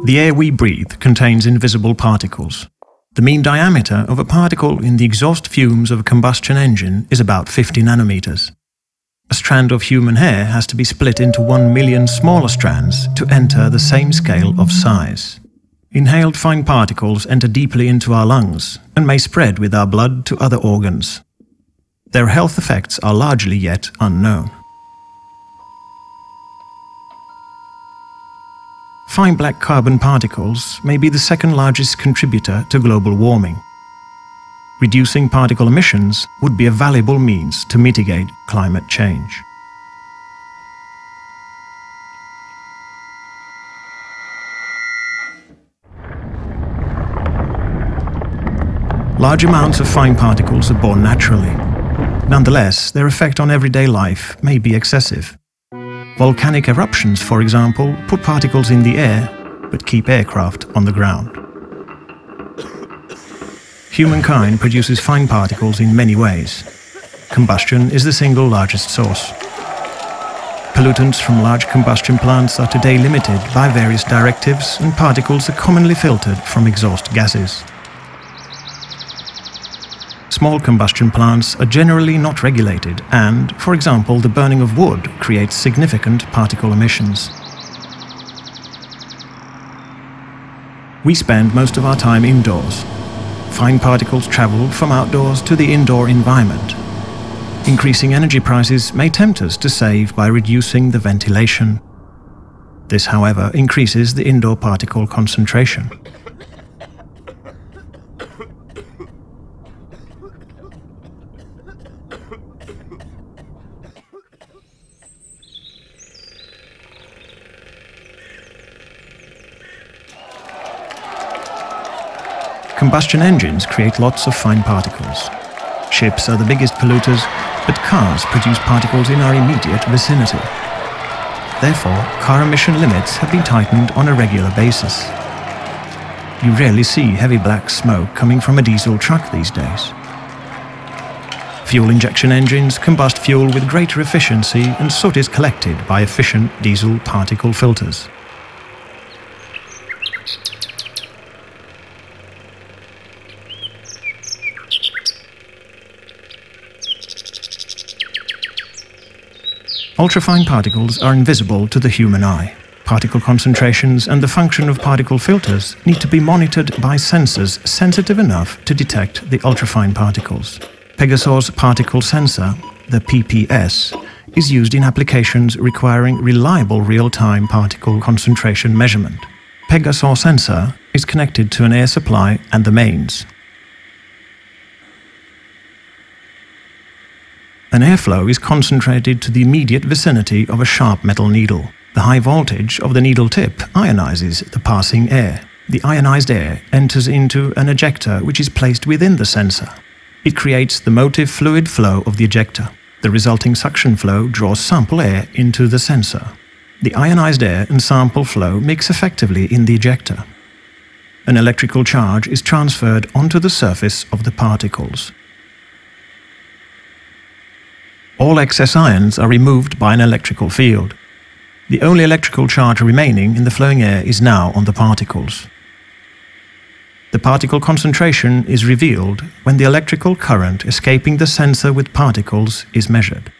The air we breathe contains invisible particles. The mean diameter of a particle in the exhaust fumes of a combustion engine is about 50 nanometers. A strand of human hair has to be split into 1 million smaller strands to enter the same scale of size. Inhaled fine particles enter deeply into our lungs and may spread with our blood to other organs. Their health effects are largely yet unknown. Fine black carbon particles may be the second largest contributor to global warming. Reducing particle emissions would be a valuable means to mitigate climate change. Large amounts of fine particles are born naturally. Nonetheless, their effect on everyday life may be excessive. Volcanic eruptions, for example, put particles in the air, but keep aircraft on the ground. Humankind produces fine particles in many ways. Combustion is the single largest source. Pollutants from large combustion plants are today limited by various directives, and particles are commonly filtered from exhaust gases. Small combustion plants are generally not regulated and, for example, the burning of wood creates significant particle emissions. We spend most of our time indoors. Fine particles travel from outdoors to the indoor environment. Increasing energy prices may tempt us to save by reducing the ventilation. This, however, increases the indoor particle concentration. Combustion engines create lots of fine particles. Ships are the biggest polluters, but cars produce particles in our immediate vicinity. Therefore, car emission limits have been tightened on a regular basis. You rarely see heavy black smoke coming from a diesel truck these days. Fuel injection engines combust fuel with greater efficiency, and soot is collected by efficient diesel particle filters. Ultrafine particles are invisible to the human eye. Particle concentrations and the function of particle filters need to be monitored by sensors sensitive enough to detect the ultrafine particles. Pegasor's particle sensor, the PPS, is used in applications requiring reliable real-time particle concentration measurement. Pegasor sensor is connected to an air supply and the mains. An airflow is concentrated to the immediate vicinity of a sharp metal needle. The high voltage of the needle tip ionizes the passing air. The ionized air enters into an ejector which is placed within the sensor. It creates the motive fluid flow of the ejector. The resulting suction flow draws sample air into the sensor. The ionized air and sample flow mix effectively in the ejector. An electrical charge is transferred onto the surface of the particles. All excess ions are removed by an electrical field. The only electrical charge remaining in the flowing air is now on the particles. The particle concentration is revealed when the electrical current escaping the sensor with particles is measured.